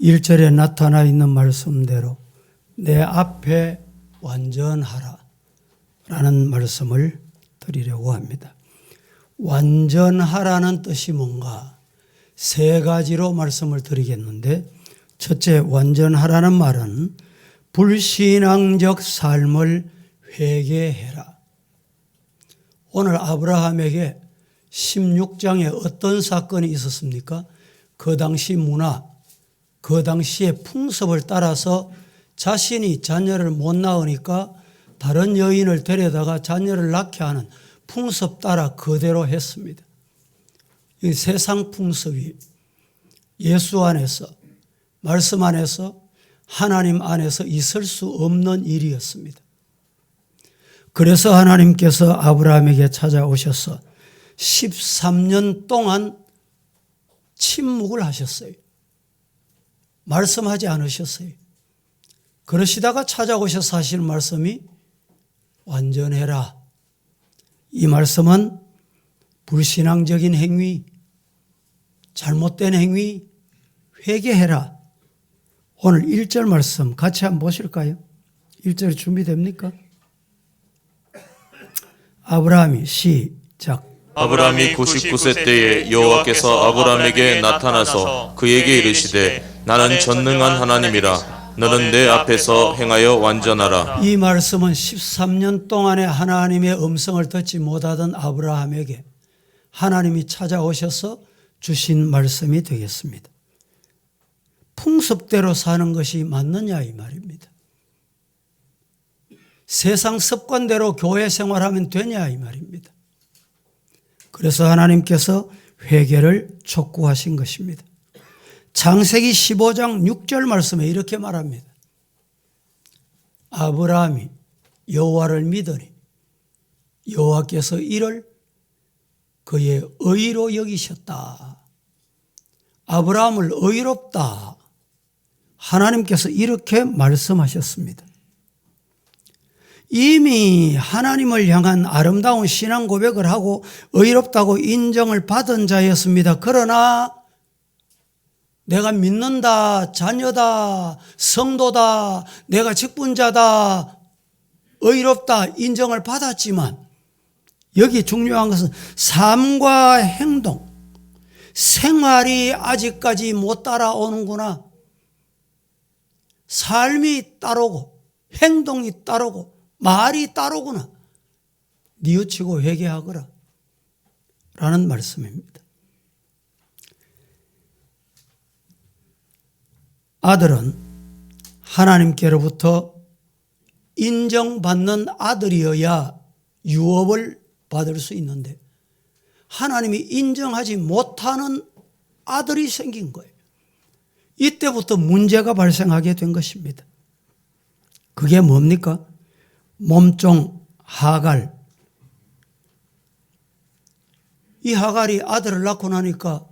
1절에 나타나 있는 말씀대로 내 앞에 완전하라 라는 말씀을 드리려고 합니다. 완전하라는 뜻이 뭔가 세 가지로 말씀을 드리겠는데, 첫째, 완전하라는 말은 불신앙적 삶을 회개해라. 오늘 아브라함에게 16장에 어떤 사건이 있었습니까? 그 당시 문화, 그 당시의 풍습을 따라서 자신이 자녀를 못 낳으니까 다른 여인을 데려다가 자녀를 낳게 하는 풍습 따라 그대로 했습니다. 이 세상 풍습이 예수 안에서, 말씀 안에서, 하나님 안에서 있을 수 없는 일이었습니다. 그래서 하나님께서 아브라함에게 찾아오셔서 13년 동안 침묵을 하셨어요. 말씀하지 않으셨어요. 그러시다가 찾아오셔서 하시는 말씀이 완전해라. 이 말씀은 불신앙적인 행위, 잘못된 행위, 회개해라. 오늘 1절 말씀 같이 한번 보실까요? 1절 준비됩니까? 아브라함이 시작. 아브라함이 99세 때에 여호와께서 아브라함에게 나타나서 그에게 이르시되 나는 전능한 하나님이라 너는 내 앞에서 행하여 완전하라. 이 말씀은 13년 동안에 하나님의 음성을 듣지 못하던 아브라함에게 하나님이 찾아오셔서 주신 말씀이 되겠습니다. 풍습대로 사는 것이 맞느냐 이 말입니다. 세상 습관대로 교회 생활하면 되냐 이 말입니다. 그래서 하나님께서 회개를 촉구하신 것입니다. 창세기 15장 6절 말씀에 이렇게 말합니다. 아브라함이 여호와를 믿으니 여호와께서 이를 그의 의로 여기셨다. 아브라함을 의롭다. 하나님께서 이렇게 말씀하셨습니다. 이미 하나님을 향한 아름다운 신앙 고백을 하고 의롭다고 인정을 받은 자였습니다. 그러나 내가 믿는다, 자녀다, 성도다, 내가 직분자다, 의롭다 인정을 받았지만 여기 중요한 것은 삶과 행동, 생활이 아직까지 못 따라오는구나. 삶이 따르고 행동이 따르고 말이 따르구나. 뉘우치고 회개하거라 라는 말씀입니다. 아들은 하나님께로부터 인정받는 아들이어야 유업을 받을 수 있는데 하나님이 인정하지 못하는 아들이 생긴 거예요. 이때부터 문제가 발생하게 된 것입니다. 그게 뭡니까? 몸종 하갈. 이 하갈이 아들을 낳고 나니까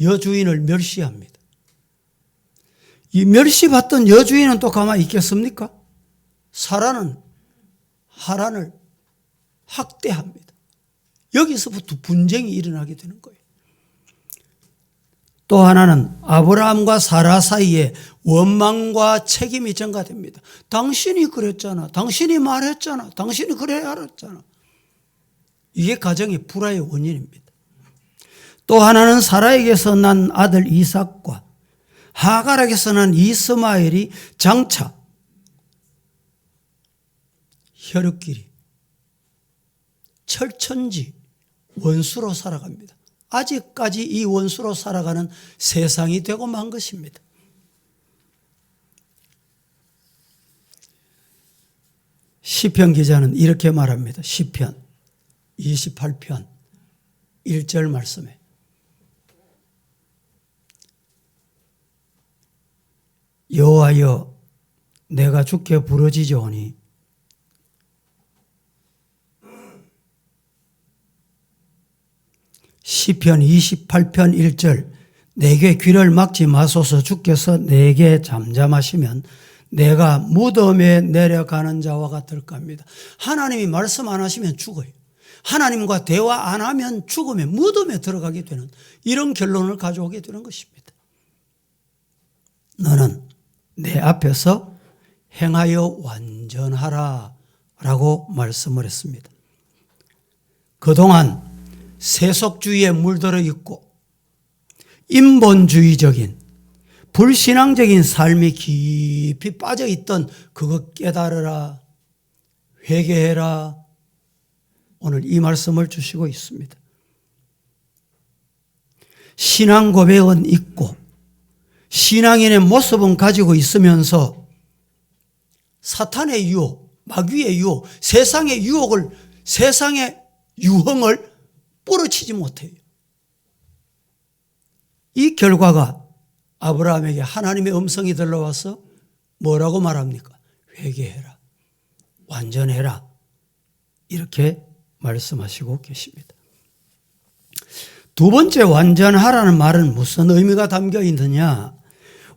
여주인을 멸시합니다. 이 멸시받던 여주인은 또 가만히 있겠습니까? 사라는 하란을 학대합니다. 여기서부터 분쟁이 일어나게 되는 거예요. 또 하나는 아브라함과 사라 사이에 원망과 책임이 전가됩니다. 당신이 그랬잖아. 당신이 말했잖아. 당신이 그래야 알았잖아. 이게 가정의 불화의 원인입니다. 또 하나는 사라에게서 난 아들 이삭과 하갈에게서 난 이스마엘이 장차 혈육끼리 철천지 원수로 살아갑니다. 아직까지 이 원수로 살아가는 세상이 되고 만 것입니다. 시편 기자는 이렇게 말합니다. 시편 28편 1절 말씀에 여호와여 내가 주께 부르짖으오니 시편 28편 1절 내게 귀를 막지 마소서. 주께서 내게 잠잠하시면 내가 무덤에 내려가는 자와 같을까 합니다. 하나님이 말씀 안 하시면 죽어요. 하나님과 대화 안 하면 죽음의 무덤에 들어가게 되는 이런 결론을 가져오게 되는 것입니다. 너는 내 앞에서 행하여 완전하라 라고 말씀을 했습니다. 그동안 세속주의에 물들어 있고 인본주의적인 불신앙적인 삶이 깊이 빠져 있던 그거 깨달으라, 회개해라. 오늘 이 말씀을 주시고 있습니다. 신앙 고백은 있고 신앙인의 모습은 가지고 있으면서 사탄의 유혹, 마귀의 유혹, 세상의 유혹을, 세상의 유흥을 뿌리치지 못해요. 이 결과가 아브라함에게 하나님의 음성이 들려와서 뭐라고 말합니까? 회개해라, 완전해라, 이렇게 말씀하시고 계십니다. 두 번째, 완전하라는 말은 무슨 의미가 담겨 있느냐?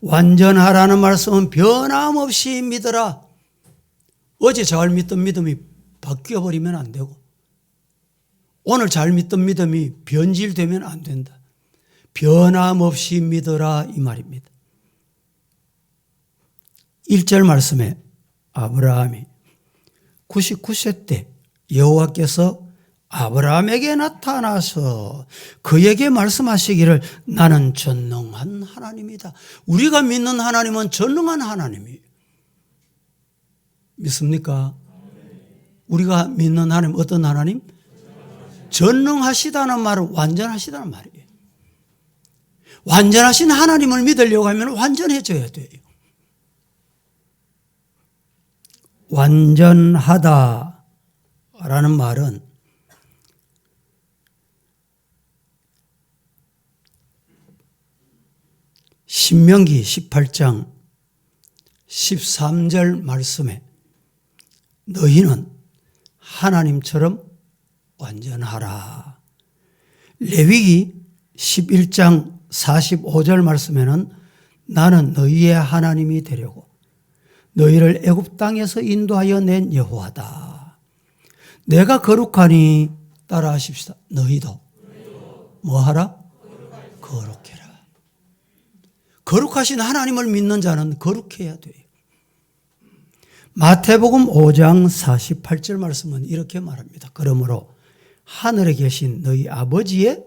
완전하라는 말씀은 변함없이 믿어라. 어제 잘 믿던 믿음이 바뀌어버리면 안 되고 오늘 잘 믿던 믿음이 변질되면 안 된다. 변함없이 믿어라, 이 말입니다. 1절 말씀에 아브라함이 99세 때 여호와께서 아브라함에게 나타나서 그에게 말씀하시기를 나는 전능한 하나님이다. 우리가 믿는 하나님은 전능한 하나님이에요. 믿습니까? 우리가 믿는 하나님 어떤 하나님? 전능하시다는 말은 완전하시다는 말이에요. 완전하신 하나님을 믿으려고 하면 완전해져야 돼요. 완전하다라는 말은 신명기 18장 13절 말씀에 너희는 하나님처럼 완전하라. 레위기 11장 45절 말씀에는 나는 너희의 하나님이 되려고 너희를 애굽 땅에서 인도하여 낸 여호와다. 내가 거룩하니 따라하십시다. 너희도 뭐하라? 거룩해라. 거룩하신 하나님을 믿는 자는 거룩해야 돼요. 마태복음 5장 48절 말씀은 이렇게 말합니다. 그러므로 하늘에 계신 너희 아버지의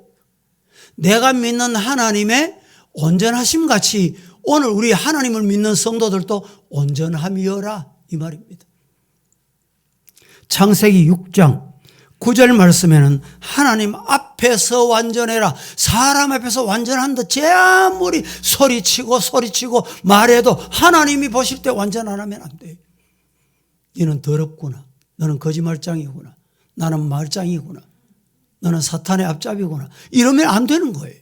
내가 믿는 하나님의 온전하심 같이 오늘 우리 하나님을 믿는 성도들도 온전함이여라, 이 말입니다. 창세기 6장 9절 말씀에는 하나님 앞에서 완전해라. 사람 앞에서 완전한 듯 제 아무리 소리치고 말해도 하나님이 보실 때 완전 안 하면 안 돼요. 너는 더럽구나. 너는 거짓말장이구나. 나는 말장이구나. 너는 사탄의 앞잡이구나. 이러면 안 되는 거예요.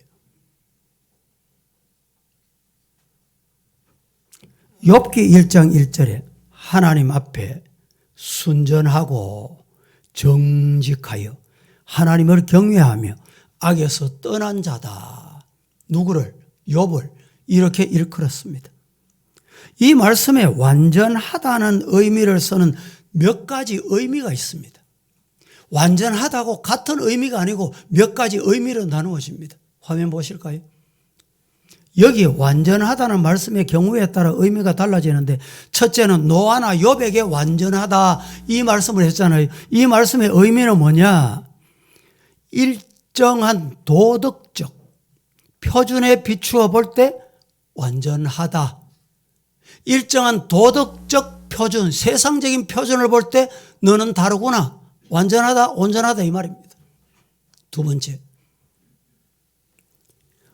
욥기 1장 1절에 하나님 앞에 순전하고 정직하여 하나님을 경외하며 악에서 떠난 자다. 누구를? 욥을 이렇게 일컬었습니다. 이 말씀에 완전하다는 의미를 쓰는 몇 가지 의미가 있습니다. 완전하다고 같은 의미가 아니고 몇 가지 의미로 나누어집니다. 화면 보실까요? 여기 완전하다는 말씀의 경우에 따라 의미가 달라지는데 첫째는 노아나 욥에게 완전하다 이 말씀을 했잖아요. 이 말씀의 의미는 뭐냐? 일정한 도덕적 표준에 비추어 볼 때 완전하다. 일정한 도덕적 표준, 세상적인 표준을 볼 때 너는 다르구나. 완전하다, 온전하다 이 말입니다. 두 번째,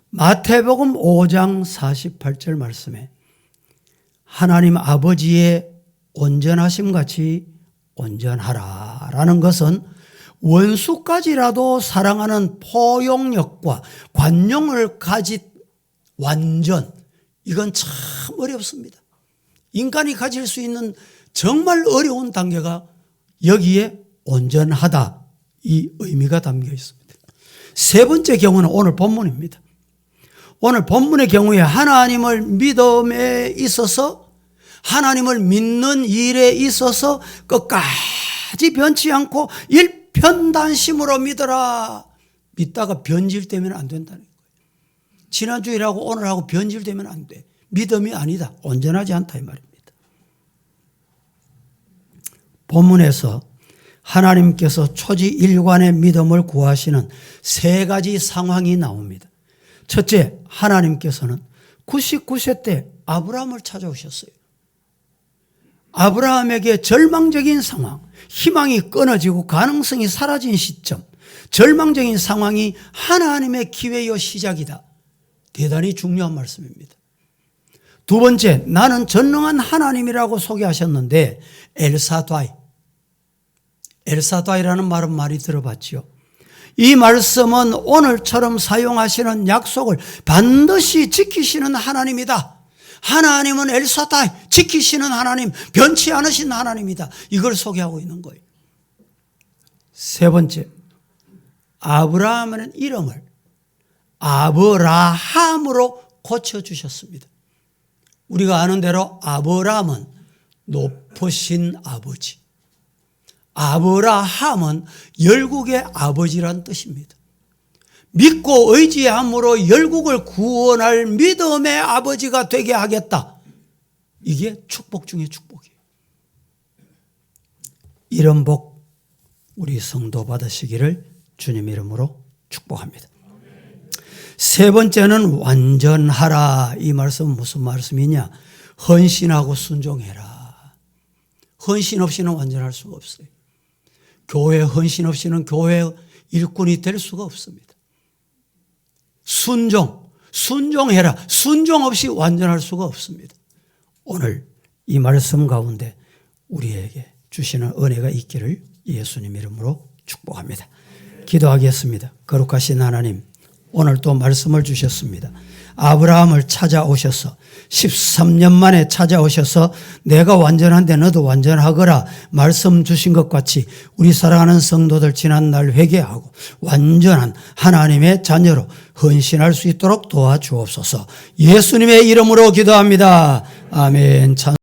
마태복음 5장 48절 말씀에 하나님 아버지의 온전하심 같이 온전하라라는 것은 원수까지라도 사랑하는 포용력과 관용을 가진 완전, 이건 참 어렵습니다. 인간이 가질 수 있는 정말 어려운 단계가 여기에 온전하다 이 의미가 담겨 있습니다. 세 번째 경우는 오늘 본문입니다. 오늘 본문의 경우에 하나님을 믿음에 있어서 하나님을 믿는 일에 있어서 끝까지 변치 않고 일편단심으로 믿어라. 믿다가 변질되면 안 된다는 거예요. 지난주일하고 오늘하고 변질되면 안 돼. 믿음이 아니다. 온전하지 않다 이 말입니다. 본문에서 하나님께서 초지일관의 믿음을 구하시는 세 가지 상황이 나옵니다. 첫째, 하나님께서는 99세 때 아브라함을 찾아오셨어요. 아브라함에게 절망적인 상황, 희망이 끊어지고 가능성이 사라진 시점, 절망적인 상황이 하나님의 기회요 시작이다. 대단히 중요한 말씀입니다. 두 번째, 나는 전능한 하나님이라고 소개하셨는데 엘사다이라는 말은 많이 들어봤지요. 이 말씀은 오늘처럼 사용하시는 약속을 반드시 지키시는 하나님이다. 하나님은 엘사다이, 지키시는 하나님, 변치 않으신 하나님이다. 이걸 소개하고 있는 거예요. 세 번째, 아브라함의 이름을 아브라함으로 고쳐주셨습니다. 우리가 아는 대로 아브라함은 높으신 아버지, 아브라함은 열국의 아버지란 뜻입니다. 믿고 의지함으로 열국을 구원할 믿음의 아버지가 되게 하겠다. 이게 축복 중에 축복이에요. 이런 복 우리 성도 받으시기를 주님 이름으로 축복합니다. 세 번째는 완전하라. 이 말씀은 무슨 말씀이냐? 헌신하고 순종해라. 헌신 없이는 완전할 수가 없어요. 교회 헌신 없이는 교회 일꾼이 될 수가 없습니다. 순종해라. 순종 없이 완전할 수가 없습니다. 오늘 이 말씀 가운데 우리에게 주시는 은혜가 있기를 예수님 이름으로 축복합니다. 기도하겠습니다. 거룩하신 하나님, 오늘 또 말씀을 주셨습니다. 아브라함을 찾아오셔서 13년 만에 찾아오셔서 내가 완전한데 너도 완전하거라 말씀 주신 것 같이 우리 사랑하는 성도들 지난날 회개하고 완전한 하나님의 자녀로 헌신할 수 있도록 도와주옵소서. 예수님의 이름으로 기도합니다. 아멘.